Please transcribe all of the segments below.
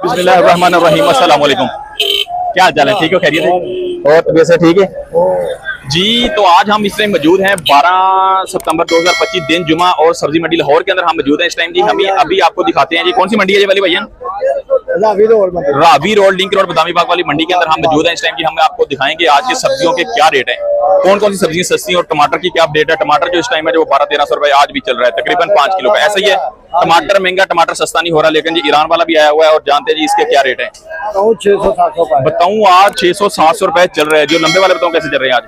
बिस्मिल्लाहिर्रहमानिर्रहीम। अस्सलाम वालेकुम। क्या हाल चाल है? ठीक हो? खैरियत है? और तबीयत से ठीक है जी। तो आज हम इस टाइम मौजूद हैं 12 सितंबर 2025 दिन जुमा और सब्जी मंडी लाहौर के अंदर हम मौजूद हैं इस टाइम जी। हम अभी आपको दिखाते हैं जी कौन सी मंडी है ये वाली भैया? Ravi road link road Badami Bagh वाली मंडी के अंदर हम मौजूद हैं इस टाइम जी। हम आपको दिखाएंगे आज की सब्जियों के क्या रेट है, कौन कौन सी सब्जियां सस्ती और टमाटर की क्या अपडेट है। टमाटर जो इस टाइम है जो 1200-1300 रुपए आज भी चल रहा है, तकरीबन 5 किलो का। ऐसा ही है, टमाटर महंगा, टमाटर सस्ता नहीं हो रहा, लेकिन जी ईरान वाला भी आया हुआ है और जानते हैं जी इसके क्या रेट है। 600-700 बताऊं आज 600-700 रुपए चल रहे हैं। जो लंबे वाले बताऊं कैसे चल रहे हैं आज?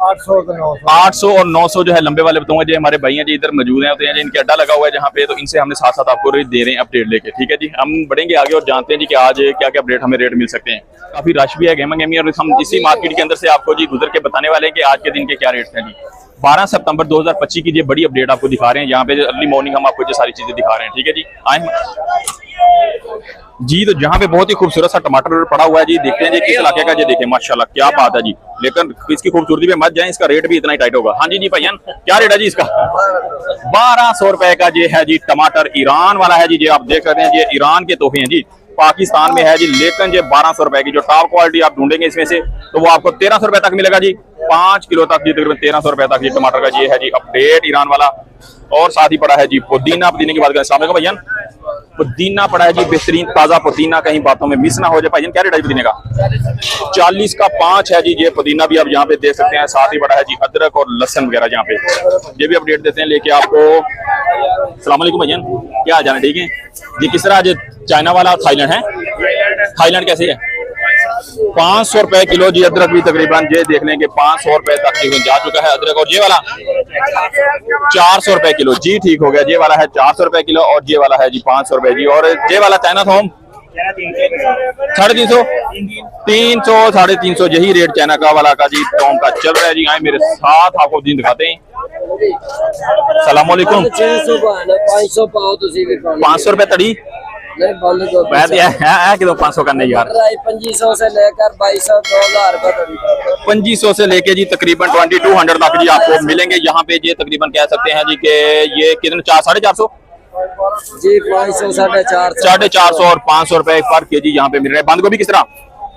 800 और 900 जो है लंबे वाले बताऊंगा जी। हमारे भाई हैं जी इधर मौजूद हैं, होते हैं जी, इनके अड्डा लगा हुआ है जहाँ पे, तो इनसे हमने साथ साथ आपको रेट दे रहे हैं अपडेट लेके। ठीक है जी, हम बढ़ेंगे आगे और जानते हैं जी कि आज क्या क्या अपडेट हमें रेट मिल सकते हैं। काफी रश भी है, गेमा गेमी, और हम इसी मार्केट के अंदर से आपको जी गुजर के बताने वाले हैं कि आज के दिन के क्या रेट हैं जी। 12 सितंबर 2025 की ये बड़ी अपडेट आपको दिखा रहे हैं यहाँ पे। अर्ली मॉर्निंग हम आपको ये सारी चीजें दिखा रहे हैं। ठीक है जी, आए जी। तो जहाँ पे बहुत ही खूबसूरत सा टमाटर पड़ा हुआ है जी, देखते हैं जी किस इलाके का। ये देखें माशाल्लाह क्या बात है जी, लेकिन इसकी खूबसूरती पे मत जाएं, इसका रेट भी इतना ही टाइट होगा। हाँ जी भाईजान, क्या रेट है जी इसका? 1200 रुपए का ये है जी टमाटर। ईरान वाला है जी, ये आप देख सकते हैं, ये ईरान के तोहफे हैं जी, पाकिस्तान में है जी, लेकिन ये 1200 रुपए की जो टॉप क्वालिटी आप ढूंढेंगे इसमें से, तो वो आपको 1300 रुपए तक मिलेगा जी। 5 किलो तक जी, तकरीबन 1300 रुपए तक ये टमाटर का ये है जी अपडेट ईरान वाला। और साथ ही पड़ा है जी पुदीना। पुदीने की बात करें, अस्सलाम वालेकुम भाईजान, पुदीना पड़ा है जी, बेहतरीन ताजा पुदीना, कहीं बातों में मिस ना हो जाए। भाईजान क्या रेट है पुदीने का? 40 का 5 है जी ये पुदीना भी आप यहाँ पे देख सकते हैं। साथ ही पड़ा है जी अदरक और लहसुन वगैरह यहाँ पे, ये भी अपडेट देते हैं लेके आपको। अस्सलाम वालेकुम भाईजान, क्या हाल है? ठीक है जी। किस तरह आज चाइना वाला थाईलैंड है? थाईलैंड कैसे है? 500 रुपए किलो जी। अदरक भी तकरीबन ये देख लेंगे 500 रुपए तक जा चुका है अदरक। और ये वाला 400 रुपए किलो जी, ठीक हो गया। ये वाला है 400 रुपए किलो और ये वाला है जी 500 रुपए जी। और ये वाला चाइना थोम 350, 300, 350, यही रेट चाइना का वाला का जी टोम का चल रहा है जी। आए मेरे साथ आपको दिन दिखाते हैं। सलाम वालेकुम। 500 रुपए तड़ी नहीं बंद तो 500 का नहीं यार, 2500 से लेकर 2200 2000 रुपए। 2500 से लेके जी तकरीबन 2200 तक जी आपको मिलेंगे यहाँ पे। ये तकरीबन कह सकते हैं जी कि ये कितने 400-450 जी, 500 450 और 500 रुपए पर केजी यहाँ पे मिल रहे हैं। बंद गोभी किस तरह?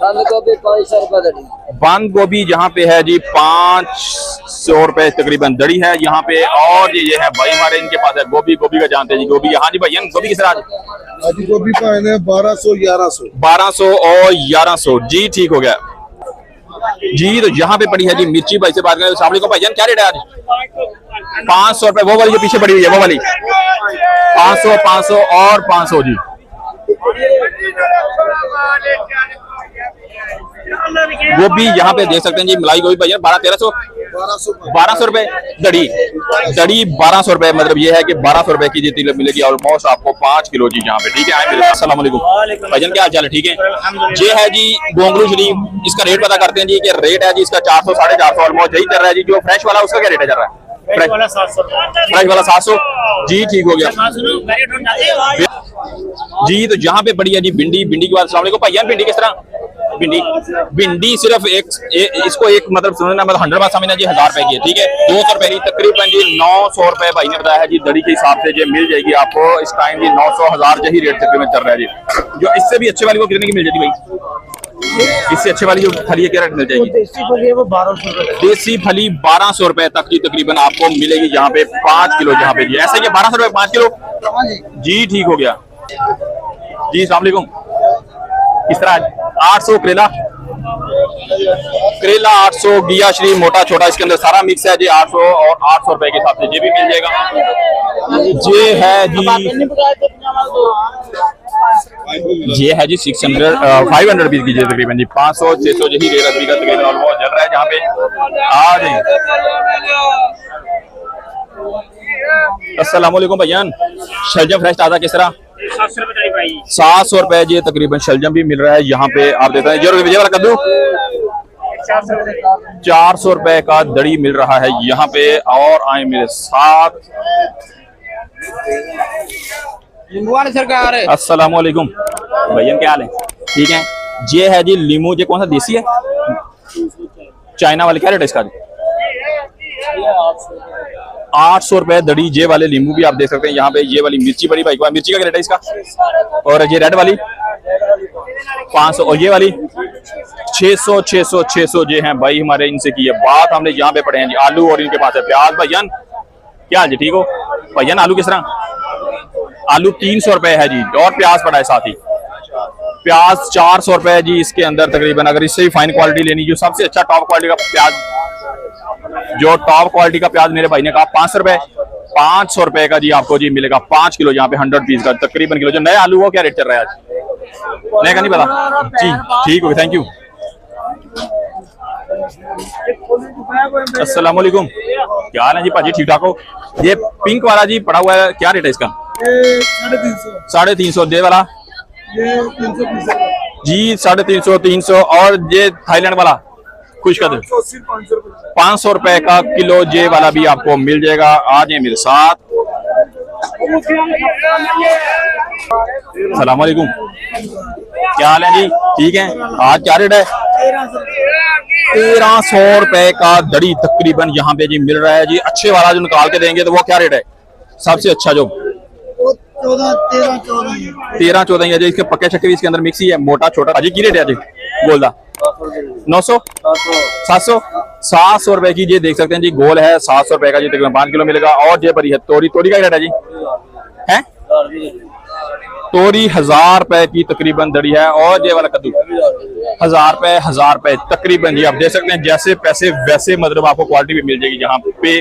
बंद गोभी 500 रुपए। बंद गोभी यहाँ पे है जी 500 रुपए तकरीबन दड़ी है यहाँ पे। और ये है भाई हमारे, इनके पास है गोभी। गोभी का जानते हैं जी, गोभी। हाँ जी भाई, गोभी किस तरह? गोभी का 1200 और 1100 जी, ठीक हो गया जी। तो यहाँ पे पड़ी है जी मिर्ची। भाई से बात करें, अस्सलाम वालेकुम भाईजान, क्या रेट है आज? 500 रुपए। वो वाली जो पीछे पड़ी हुई है वो वाली 500, 500 और 500 जी। गोभी यहाँ पे देख सकते हैं जी, मलाई गोभी भैया 1200 रुपए दड़ी। 1200 रुपए, मतलब ये है कि 1200 रुपए की जितनी मिलेगी ऑलमोस्ट आपको 5 किलो जी यहाँ पे। ठीक है, अस्सलाम वालेकुम भाईजान, क्या हाल चाल है? ठीक है। ये है जी गोंगलू शरीफ, इसका रेट पता करते हैं जी कि रेट है जी इसका 400, 450 ऑलमोस्ट यही चल रहा है जी। जो फ्रेश वाला उसका क्या रेट है चल रहा है? फ्रेश वाला 700 जी, ठीक हो गया जी। तो यहाँ पे पड़ी है जी भिंडी। भिंडी की बात, अस्सलाम वालेकुम भाईजान, भिंडी किस तरह? भिंडी सिर्फ इसको एक मतलब समझना, मतलब 100 बात समझना जी 1000 रुपए की है। ठीक है, 200 रुपए की तकरीबन जी 900 रुपए भाई ने बताया जी दड़ी के हिसाब से। ये मिल जाएगी आपको इस टाइम जी 900, 1000 यही रेट तकरीबन चल रहा है जी। जो इससे भी अच्छे वाली वो कितने की मिल जाती भाई? इससे अच्छे वाली जो फली है क्या रेट मिल जाएगी? देसी फली है वो 1200 रुपए। देसी फली 1200 रुपए तक की तकरीबन आपको मिलेगी यहाँ पे 5 किलो यहाँ पे जी। ऐसा ही 1200 रुपए 5 किलो जी, ठीक हो गया जी। अस्सलाम वालेकुम, किस तरह? 800 करेला 800, गिया श्री मोटा छोटा, इसके अंदर सारा मिक्स है जी। 800 और 800 रुपए के हिसाब से ये भी मिल जाएगा। ये है जी, ये है जी 500 रुपीज की तकरीबन जी। 500, 600 यही रेट अभी का तकरीबन ऑलमोस्ट चल रहा है जहाँ पे। आ जाए, अस्सलाम वालेकुम भाईजान, शलजम फ्रेश ताजा किस तरह? 700 रुपए जी तकरीबन शलजम भी मिल रहा है यहाँ पे। आप देख रहे हैं ये वाला कद्दू 400 रुपए का दड़ी मिल रहा है यहाँ पे। और आए मेरे साथ, अस्सलाम वालेकुम भैया, क्या हाल है? ठीक है। ये है जी लीमू, ये कौन सा देसी है? चाइना वाले, क्या रेट है इसका? 800 रुपए दड़ी। ये वाले नींबू भी आप देख सकते हैं यहाँ पे। ये वाली मिर्ची बड़ी भाई, मिर्ची का रेट है इसका? और ये रेड वाली 500 और ये वाली 600 600 600 ये हैं भाई हमारे इनसे की है बात हमने यहाँ पे पढ़े हैं जी। आलू और इनके पास है प्याज। भैया क्या हाल जी, ठीक हो भैया? आलू किस तरह? आलू 300 रुपए है जी और प्याज पड़ा है साथ ही। प्याज 400 रुपए है जी इसके अंदर तकरीबन। अगर इससे भी फाइन क्वालिटी लेनी, जो सबसे अच्छा टॉप क्वालिटी का प्याज, जो टॉप क्वालिटी का प्याज मेरे भाई ने कहा 500 रुपए, 500 रुपए का जी आपको जी मिलेगा 5 किलो यहाँ पे 100 पीस का तकरीबन किलो। जो नए आलू वो क्या रेट चल रहा है आज? नए का नहीं पता जी, ठीक हो, थैंक यू। अस्सलाम वालेकुम, क्या हाल है जी भाजी, ठीक ठाक हो? ये पिंक वाला जी पड़ा हुआ है, क्या रेट है इसका? 350 दे वाला जी 350 300। और ये थाईलैंड वाला खुश कर 500 रुपए का किलो ये वाला भी आपको मिल जाएगा। आज ये मेरे साथ। सलाम वालेकुम, क्या हाल है जी, ठीक है? आज क्या रेट है? 1300 रुपए का दड़ी तकरीबन यहाँ पे जी मिल रहा है जी। अच्छे वाला जो निकाल के देंगे तो वो क्या रेट है? सबसे अच्छा जो 13 14 है जी। इसके पक्के छक्के भी इसके अंदर मिक्स ही है, मोटा छोटा। अजी की रेट है अजी गोल 900 700 700 रुपए की ये देख सकते हैं जी। गोल है 700 रुपए का जी, तकरीबन 5 किलो मिलेगा। और ये बड़ी है तोरी, तोरी का रेट है जी है तोरी 1000 रुपए की तकरीबन दड़ी है। और ये वाला कद्दू 1000 रुपए तकरीबन जी। आप देख सकते हैं जैसे पैसे वैसे मतलब आपको क्वालिटी भी मिल जाएगी यहाँ पे।